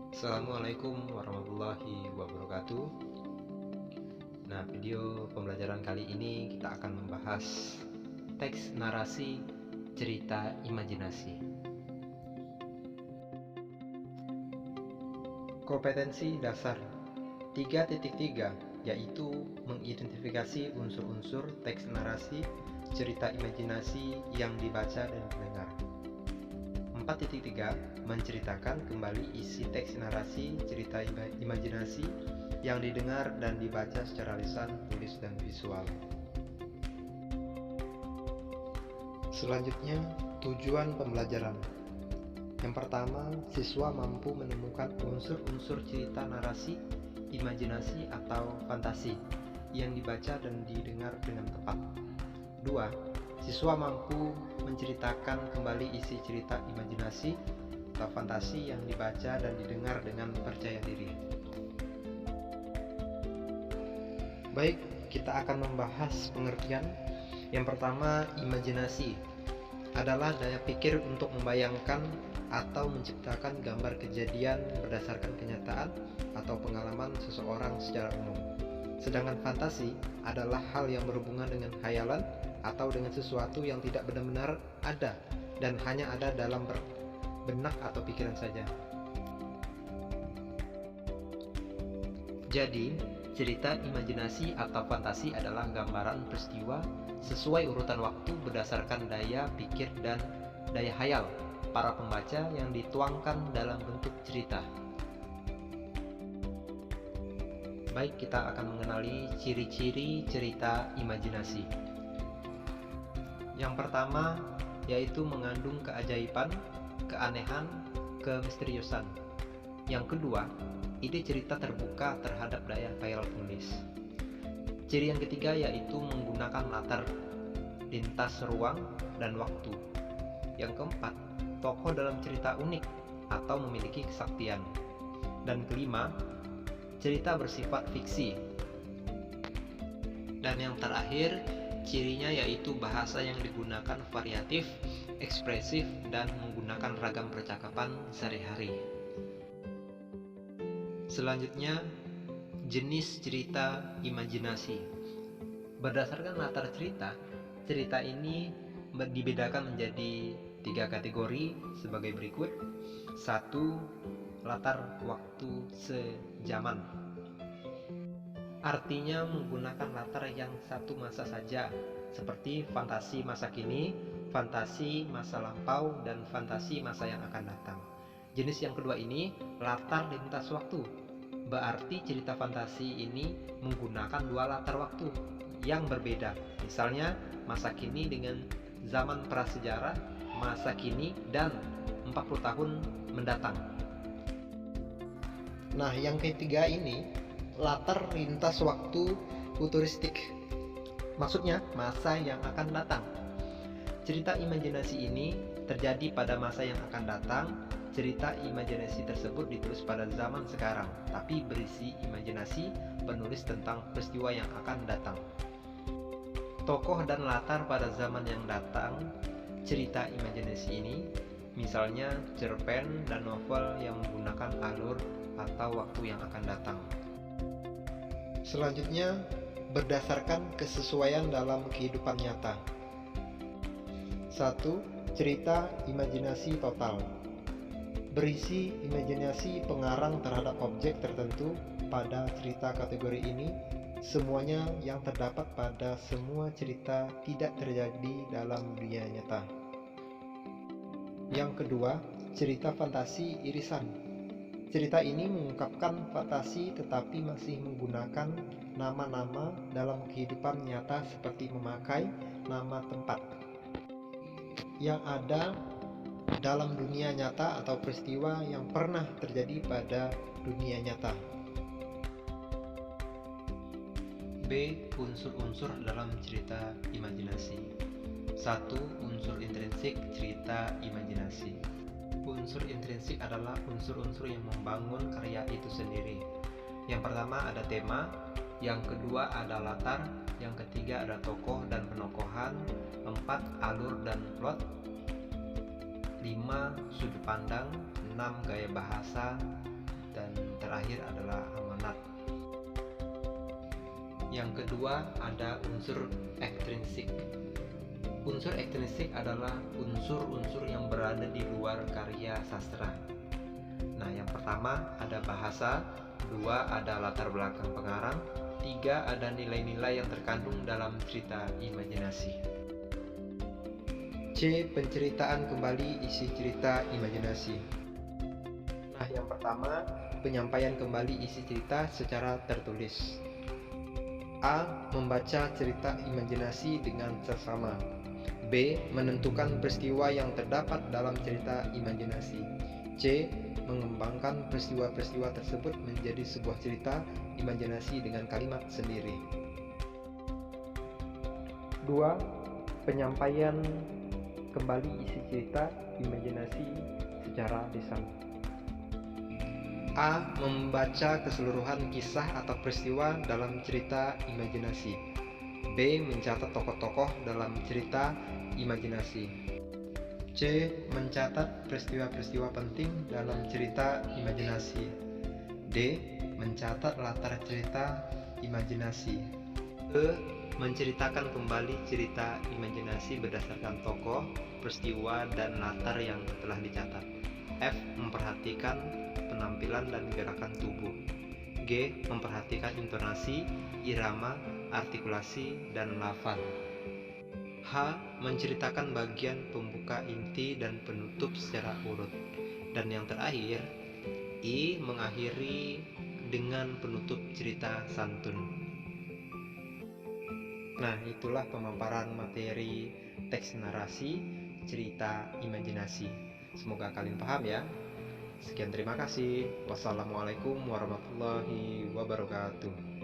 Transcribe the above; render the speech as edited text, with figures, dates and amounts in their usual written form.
Assalamualaikum warahmatullahi wabarakatuh. Nah, video pembelajaran kali ini kita akan membahas teks narasi cerita imajinasi. Kompetensi dasar 3.3 yaitu mengidentifikasi unsur-unsur teks narasi cerita imajinasi yang dibaca dan didengar. 4.3 menceritakan kembali isi teks narasi cerita imajinasi yang didengar dan dibaca secara lisan, tulis, dan visual. Selanjutnya, tujuan pembelajaran. Yang pertama, siswa mampu menemukan unsur-unsur cerita narasi, imajinasi, atau fantasi yang dibaca dan didengar dengan tepat. 2. Siswa mampu menceritakan kembali isi cerita imajinasi atau fantasi yang dibaca dan didengar dengan percaya diri. Baik, kita akan membahas pengertian. Yang pertama, imajinasi adalah daya pikir untuk membayangkan atau menciptakan gambar kejadian berdasarkan kenyataan atau pengalaman seseorang secara umum. Sedangkan fantasi adalah hal yang berhubungan dengan khayalan atau dengan sesuatu yang tidak benar-benar ada dan hanya ada dalam benak atau pikiran saja. Jadi, cerita imajinasi atau fantasi adalah gambaran peristiwa sesuai urutan waktu berdasarkan daya pikir dan daya khayal para pembaca yang dituangkan dalam bentuk cerita. Baik, kita akan mengenali ciri-ciri cerita imajinasi. Yang pertama yaitu mengandung keajaiban, keanehan, kemisteriusan. Yang kedua, ide cerita terbuka terhadap daya khayal penulis. Ciri yang ketiga yaitu menggunakan latar lintas ruang dan waktu. Yang keempat, tokoh dalam cerita unik atau memiliki kesaktian. Dan kelima, cerita bersifat fiksi. Dan yang terakhir, cirinya yaitu bahasa yang digunakan variatif, ekspresif, dan menggunakan ragam percakapan sehari-hari. Selanjutnya, jenis cerita imajinasi. Berdasarkan latar cerita, cerita ini dibedakan menjadi 3 kategori sebagai berikut. 1. Latar waktu sejaman. Artinya menggunakan latar yang satu masa saja, seperti fantasi masa kini, fantasi masa lampau, dan fantasi masa yang akan datang. Jenis yang kedua ini latar lintas waktu. Berarti cerita fantasi ini menggunakan 2 latar waktu yang berbeda. Misalnya masa kini dengan zaman prasejarah, masa kini, dan 40 tahun mendatang. Nah, yang ketiga ini latar lintas waktu futuristik, maksudnya masa yang akan datang. Cerita imajinasi ini terjadi pada masa yang akan datang. Cerita imajinasi tersebut ditulis pada zaman sekarang, tapi berisi imajinasi penulis tentang peristiwa yang akan datang. Tokoh dan latar pada zaman yang datang. Cerita imajinasi ini misalnya cerpen dan novel yang menggunakan alur atau waktu yang akan datang. Selanjutnya, berdasarkan kesesuaian dalam kehidupan nyata. 1. Cerita imajinasi total. Berisi imajinasi pengarang terhadap objek tertentu. Pada cerita kategori ini, semuanya yang terdapat pada semua cerita tidak terjadi dalam dunia nyata. Yang kedua, cerita fantasi irisan. Cerita ini mengungkapkan fantasi tetapi masih menggunakan nama-nama dalam kehidupan nyata seperti memakai nama tempat yang ada dalam dunia nyata atau peristiwa yang pernah terjadi pada dunia nyata. B. Unsur-unsur dalam cerita imajinasi. 1. Unsur intrinsik cerita imajinasi. Unsur intrinsik adalah unsur-unsur yang membangun karya itu sendiri. Yang pertama ada tema, yang kedua ada latar, yang ketiga ada tokoh dan penokohan, 4. Alur dan plot, 5. Sudut pandang, 6. Gaya bahasa, dan terakhir adalah amanat. Yang kedua ada unsur ekstrinsik. Unsur ekstrinsik adalah unsur-unsur yang berada di luar karya sastra. Nah, yang pertama ada bahasa, dua ada latar belakang pengarang, tiga ada nilai-nilai yang terkandung dalam cerita imajinasi. C. Penceritaan kembali isi cerita imajinasi. Nah, yang pertama, penyampaian kembali isi cerita secara tertulis. A. Membaca cerita imajinasi dengan seksama. B. Menentukan peristiwa yang terdapat dalam cerita imajinasi. C. Mengembangkan peristiwa-peristiwa tersebut menjadi sebuah cerita imajinasi dengan kalimat sendiri. 2. Penyampaian kembali isi cerita imajinasi secara lisan. A. Membaca keseluruhan kisah atau peristiwa dalam cerita imajinasi. B. Mencatat tokoh-tokoh dalam cerita imajinasi. C. Mencatat peristiwa-peristiwa penting dalam cerita imajinasi. D. Mencatat latar cerita imajinasi. E. Menceritakan kembali cerita imajinasi berdasarkan tokoh, peristiwa, dan latar yang telah dicatat. F. Memperhatikan penampilan dan gerakan tubuh. G. Memperhatikan intonasi, irama, artikulasi, dan lafal. H. Menceritakan bagian pembuka, inti, dan penutup secara urut. Dan yang terakhir, I. Mengakhiri dengan penutup cerita santun. Nah, itulah pemaparan materi teks narasi cerita imajinasi. Semoga kalian paham ya. Sekian, terima kasih. Wassalamualaikum warahmatullahi wabarakatuh.